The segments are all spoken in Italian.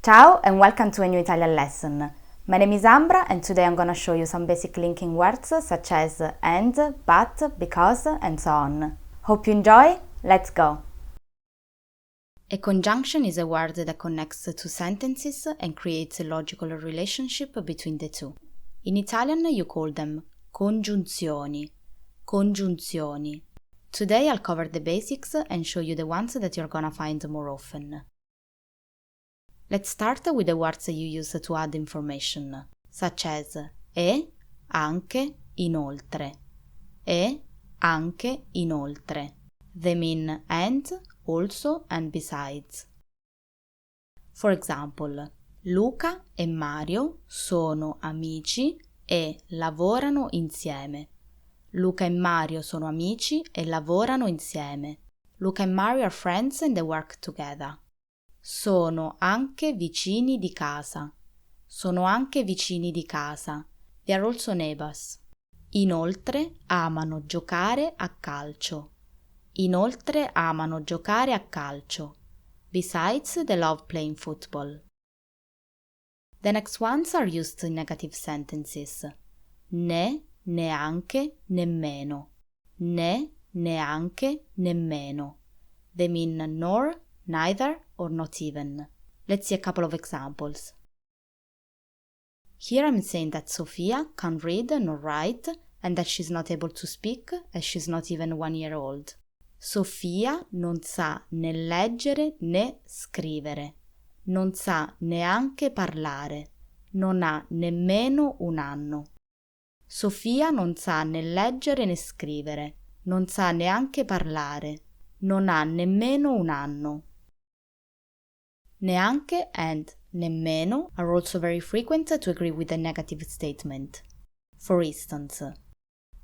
Ciao and welcome to a new Italian lesson. My name is Ambra and today I'm gonna show you some basic linking words such as and, but, because, and so on. Hope you enjoy, let's go! A conjunction is a word that connects two sentences and creates a logical relationship between the two. In Italian you call them congiunzioni. Congiunzioni. Today I'll cover the basics and show you the ones that you're gonna find more often. Let's start with the words you use to add information, such as e, anche, inoltre. E, anche, inoltre. They mean and, also, and besides. For example, Luca e Mario sono amici e lavorano insieme. Luca e Mario sono amici e lavorano insieme. Luca and Mario are friends and they work together. Sono anche vicini di casa. Sono anche vicini di casa. They are also neighbors. Inoltre amano giocare a calcio. Inoltre amano giocare a calcio. Besides, they love playing football. The next ones are used in negative sentences. Né, neanche, nemmeno. Né, neanche, nemmeno. They mean nor, neither, or not even. Let's see a couple of examples. Here I'm saying that Sofia can't read nor write and that she's not able to speak as she's not even 1 year old. Sofia non sa né leggere né scrivere. Non sa neanche parlare. Non ha nemmeno 1 anno. Sofia non sa né leggere né scrivere. Non sa neanche parlare. Non ha nemmeno 1 anno. Neanche and nemmeno are also very frequent to agree with a negative statement. For instance,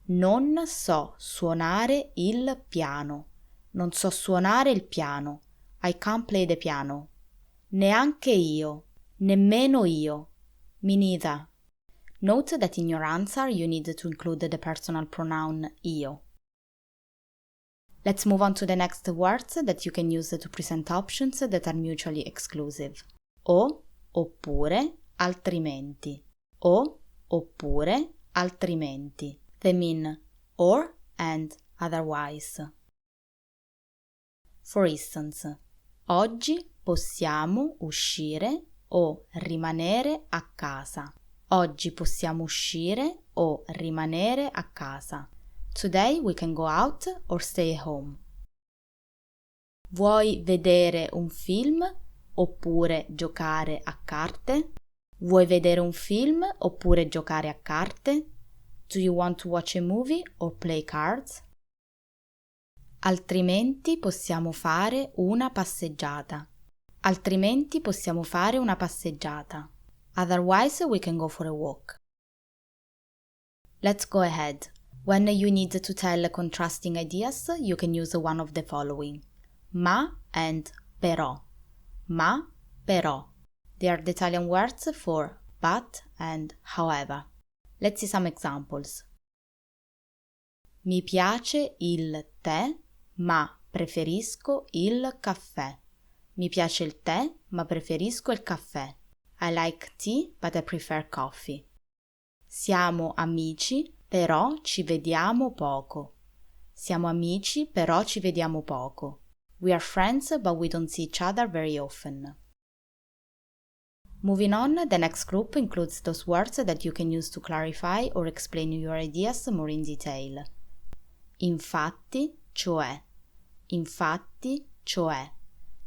non so suonare il piano. Non so suonare il piano. I can't play the piano. Neanche io. Nemmeno io. Me neither. Note that in your answer you need to include the personal pronoun io. Let's move on to the next words that you can use to present options that are mutually exclusive. O, oppure, altrimenti. O, oppure, altrimenti. They mean or and otherwise. For instance, oggi possiamo uscire o rimanere a casa. Oggi possiamo uscire o rimanere a casa. Today we can go out or stay at home. Vuoi vedere un film oppure giocare a carte? Vuoi vedere un film oppure giocare a carte? Do you want to watch a movie or play cards? Altrimenti possiamo fare una passeggiata. Altrimenti possiamo fare una passeggiata. Otherwise we can go for a walk. Let's go ahead. When you need to tell contrasting ideas, you can use one of the following. Ma and però. Ma, però. They are the Italian words for but and however. Let's see some examples. Mi piace il tè, ma preferisco il caffè. Mi piace il tè, ma preferisco il caffè. I like tea, but I prefer coffee. Siamo amici, però ci vediamo poco. Siamo amici, però ci vediamo poco. We are friends, but we don't see each other very often. Moving on, the next group includes those words that you can use to clarify or explain your ideas more in detail. Infatti, cioè. Infatti, cioè.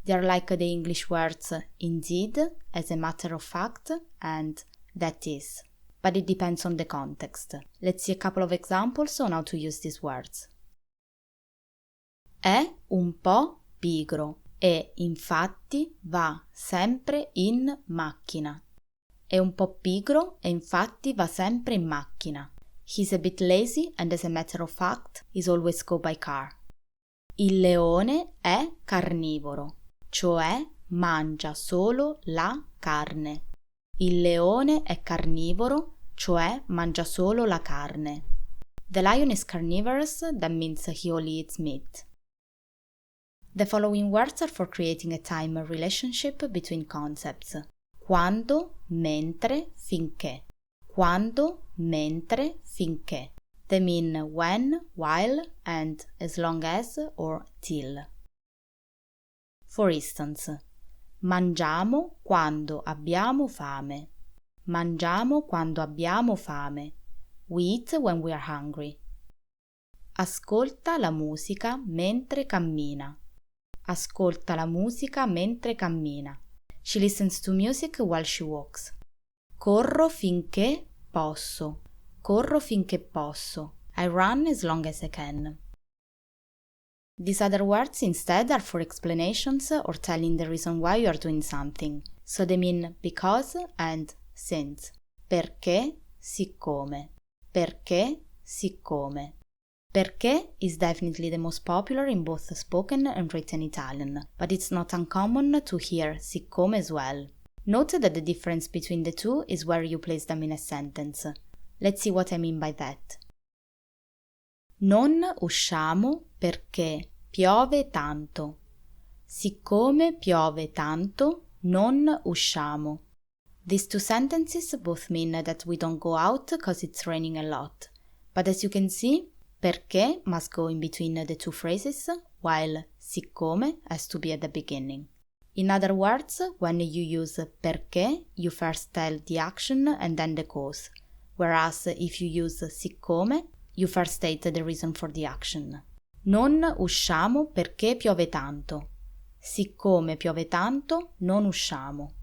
They are like the English words indeed, as a matter of fact, and that is. But it depends on the context. Let's see a couple of examples on how to use these words. È un po' pigro e infatti va sempre in macchina. È un po' pigro e infatti va sempre in macchina. He's a bit lazy and as a matter of fact, he's always go by car. Il leone è carnivoro, cioè mangia solo la carne. Il leone è carnivoro, cioè mangia solo la carne. The lion is carnivorous, that means he only eats meat. The following words are for creating a time relationship between concepts. quando, mentre, finché. Quando, mentre, finché. They mean when, while, and as long as or till. For instance, mangiamo quando abbiamo fame. Mangiamo quando abbiamo fame. We eat when we are hungry. Ascolta la musica mentre cammina. Ascolta la musica mentre cammina. She listens to music while she walks. Corro finché posso. Corro finché posso. I run as long as I can. These other words instead are for explanations or telling the reason why you are doing something. So they mean because and since. Perché, siccome. Perché, siccome. Perché is definitely the most popular in both spoken and written Italian, but it's not uncommon to hear siccome as well. Note that the difference between the two is where you place them in a sentence. Let's see what I mean by that. Non usciamo perché piove tanto. Siccome piove tanto, non usciamo. These two sentences both mean that we don't go out because it's raining a lot. But as you can see, perché must go in between the two phrases, while siccome has to be at the beginning. In other words, when you use perché, you first tell the action and then the cause, whereas if you use siccome, you first state the reason for the action. Non usciamo perché piove tanto. Siccome piove tanto, non usciamo.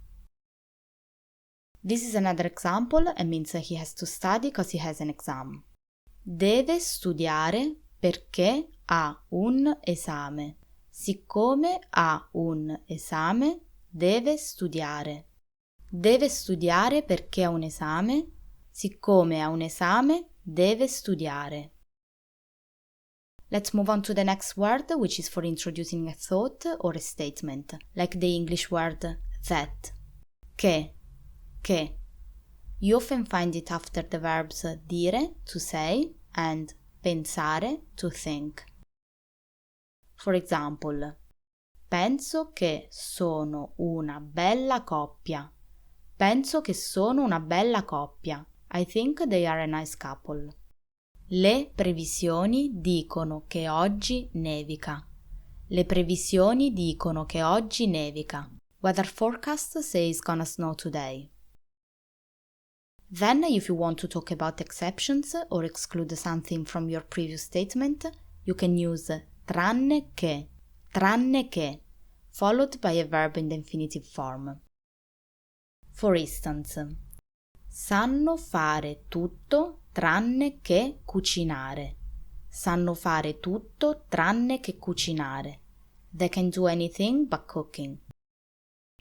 This is another example and means he has to study because he has an exam. Deve studiare perché ha un esame. Siccome ha un esame, deve studiare. Deve studiare perché ha un esame. Siccome ha un esame, deve studiare. Let's move on to the next word, which is for introducing a thought or a statement, like the English word that. Che. You often find it after the verbs dire, to say, and pensare, to think. For example, penso che sono una bella coppia. Penso che sono una bella coppia. I think they are a nice couple. Le previsioni dicono che oggi nevica. Le previsioni dicono che oggi nevica. Weather forecast says gonna snow today. Then, if you want to talk about exceptions or exclude something from your previous statement, you can use tranne che, followed by a verb in the infinitive form. For instance, sanno fare tutto tranne che cucinare. Sanno fare tutto tranne che cucinare. They can do anything but cooking.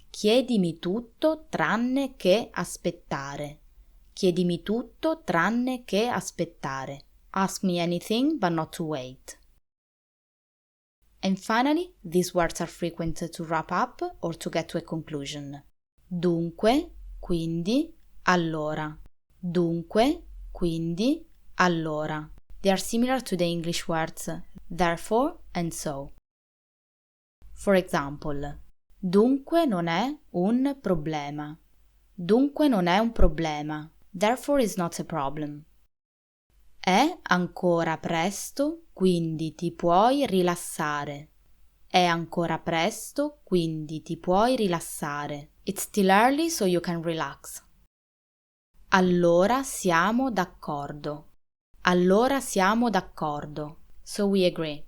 Chiedimi tutto tranne che aspettare. Chiedimi tutto tranne che aspettare. Ask me anything but not to wait. And finally, these words are frequent to wrap up or to get to a conclusion. Dunque, quindi, allora. Dunque, quindi, allora. They are similar to the English words therefore and so. For example, dunque non è un problema. Dunque non è un problema. Therefore is not a problem. È ancora presto, quindi ti puoi rilassare. È ancora presto, quindi ti puoi rilassare. It's still early, so you can relax. Allora siamo d'accordo. Allora siamo d'accordo. So we agree.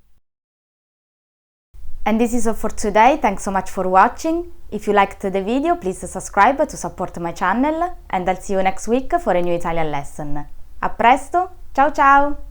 And this is all for today. Thanks so much for watching. If you liked the video, please subscribe to support my channel and I'll see you next week for a new Italian lesson. A presto, ciao ciao!